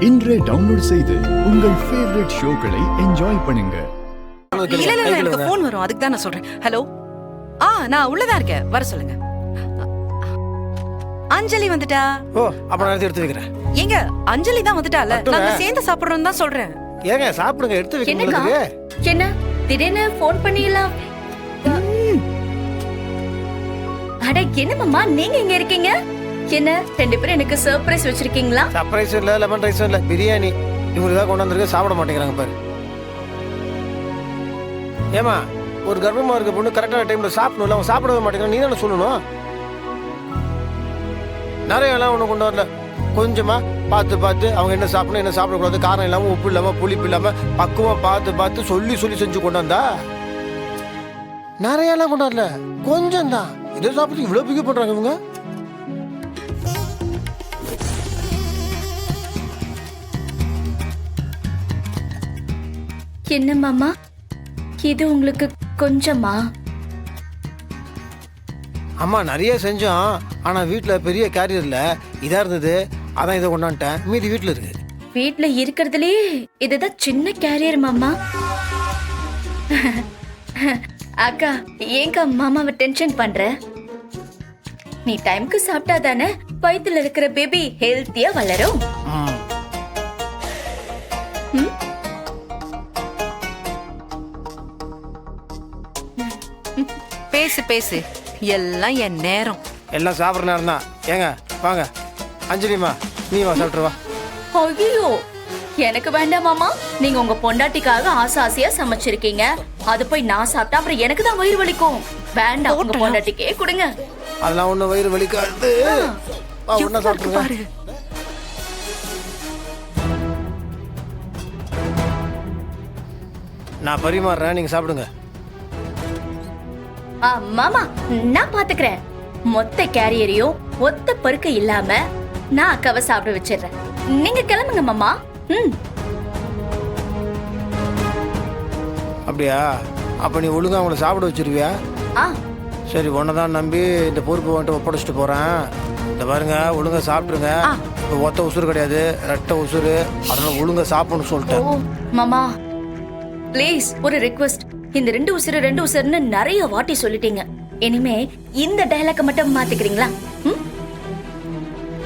இன்றே டவுன்லோட் செய்து உங்கள் ஃபேவரட் ஷோக்களை என்ஜாய் பண்ணுங்க. இல்ல எனக்கு போன் வரும், அதுக்கு தான் நான் சொல்றேன். ஹலோ, நான் உள்ளதா இருக்கேன், வர சொல்லுங்க. அஞ்சலி வந்துட்டா? ஓ, அப்ப நான் எடுத்து வைக்கிறேன். ஏங்க, அஞ்சலி தான் வந்துட்டால, நாங்க சேர்ந்து சாப்பிடுறோம் தான் சொல்றேன். ஏங்க சாப்பிடுங்க, எடுத்து வைக்கிறேன். என்ன திடீர்னு போன் பண்ணிடலாம்? அட என்ன மாமா, நீங்க எங்க இருக்கீங்க? என்ன ரெண்டு பேரும் எனக்கு சர்ப்ரைஸ் வச்சிருக்கீங்களா? சர்ப்ரைஸ் இல்ல, லெமன் ரைஸ் இல்ல, பிரியாணி. இவங்க தான் கொண்டு வந்திருக்க, சாப்பிட மாட்டேங்கிறாங்க பாரு. ஏமா, ஒரு கர்ப்பமா இருக்க பொண்ணு கரெக்டான டைம்ல சாப்பிடணும்ல, அவங்க சாப்பிடவே மாட்டேங்கிறாங்க. நீ தானே சொல்லணும். நிறைய எல்லாம் ஒண்ணு கொண்டு வரல, கொஞ்சமா பார்த்து பார்த்து அவங்க என்ன சாப்பிடணும் என்ன சாப்பிடக்கூடாது, காரம் இல்லாம உப்பு இல்லாம புளிப்பு இல்லாம பக்குவமா பார்த்து பார்த்து சொல்லி சொல்லி செஞ்சு கொண்டு வந்தா. நிறைய எல்லாம் கொண்டு வரல, கொஞ்சம் தான். இதை சாப்பிட்டு இவ்வளவு பிக்க பண்றாங்க இவங்க. என்ன மாமா, இது உங்களுக்கு கொஞ்சமா? அம்மா நிறைய செஞ்சோம், ஆனா வீட்டுல பெரிய கேரியர்ல இதா இருந்தது, அதான் இதை கொண்டாந்துட்டேன். மீதி வீட்டுல இருக்கு. வீட்டுல இருக்கிறதுலே இதுதான் சின்ன கேரியர் மாமா. அக்கா, ஏங்க மாமாவை டென்ஷன் பண்ற? நீ டைம்க்கு சாப்பிட்டா தானே வயித்துல இருக்கிற பேபி ஹெல்த்தியா வளரும். பேசு பேசு, எல்லாம் என் நேரம். எல்லாம் சாப்பிட்ற நேரம் தான். ஏங்க வாங்க, அஞ்சலிமா நீ வா, சாப்பிட்டு வா. ஐயோ, எனக்கு வேண்டாம் மாமா. நீங்க உங்க பொண்டாட்டிக்காக ஆசை ஆசையா சமைச்சிருக்கீங்க, அது போய் நான் சாப்பிட்டா அப்புறம் எனக்கு தான் வயிறு வலிக்கும். வேண்டாம், உங்க பொண்டாட்டிக்கே கொடுங்க. அதெல்லாம் ஒண்ணு வயிறு வலிக்காது. ஒன்னா சாப்பிட்டுருங்க. நான் பரிமாறுறேன், நீங்க சாப்பிடுங்க. மாமா, நான் பாத்துக்கிறேன். மொத்த கேரியரையும் ஒத்த பருக்க இல்லாம நான் அக்காவை சாப்பிட வச்சிடுறேன். நீங்க கிளம்புங்க மாமா. அப்படியா? அப்ப நீ ஒழுங்கா அவங்கள சாப்பிட வச்சிருவியா? சரி, உன்னதான் நம்பி இந்த பொறுப்பு வந்துட்டு ஒப்படைச்சிட்டு போறேன். இந்த பாருங்க, ஒழுங்கா சாப்பிட்டுருங்க. ஒத்த உசுறு கிடையாது, ரெட்டை உசுறு. அதனால ஒழுங்கா சாப்பிடணும்னு சொல்லிட்டேன். மாமா ப்ளீஸ், ஒரு ரிக்வெஸ்ட். இந்த ரெண்டு உசுருன்னு நிறைய வாட்டி சொல்லிட்டீங்க. இனிமே இந்த டயலாக மட்டும் மாத்திக்கிறீங்களா?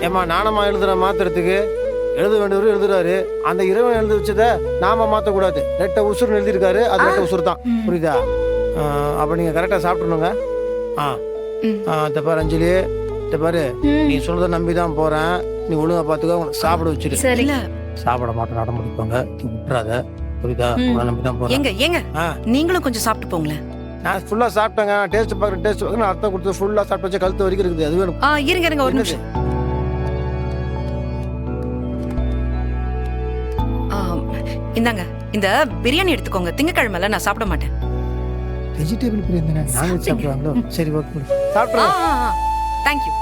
ஏமா, நானம்மா எழுதுற மாத்துறதுக்கு? எழுத வேண்டியவரு எழுதுறாரு. அந்த இறைவன் எழுதி வச்சத நாம மாத்தக்கூடாது. ரெட்டை உசுறு எழுதியிருக்காரு, அது ரெட்டை உசுறு தான். புரியுதா? அப்ப நீங்க கரெக்டா சாப்பிடணுங்க. இந்த பாரு அஞ்சலி, இந்த பாரு, நீ சொல்றத நம்பிதான் போறேன். நீ ஒழுங்கா பாத்துக்க, சாப்பிட வச்சிரு. சாப்பிட மாட்டேன் நட முடிப்பாங்க, விட்டுறாத. புரியுதா? நம்பிதான் போறேன். ஏங்க நீங்களும் கொஞ்சம் சாப்பிட்டு போங்களேன். நான் ஃபுல்லா சாப்பிட்டேங்க. டேஸ்ட் பாக்குறேன், டேஸ்ட் பாக்குறேன். அர்த்தம் கொடுத்து ஃபுல்லா சாப்பிட்டு வச்சா கழுத்து வரைக்கும் இருக்குது. அது வேணும். இருங்க ஒரு நிமிஷம். இந்தாங்க, இந்த பிரியாணி எடுத்துக்கோங்க. திங்கக்கிழமைல நான் சாப்பிட மாட்டேன். வெஜிடபிள் பிரியாணி தானே, நான்வெஜ் சாப்பிடுவாங்களோ? சரி, ஓகே, சாப்பிடுறேன். தேங்க்யூ.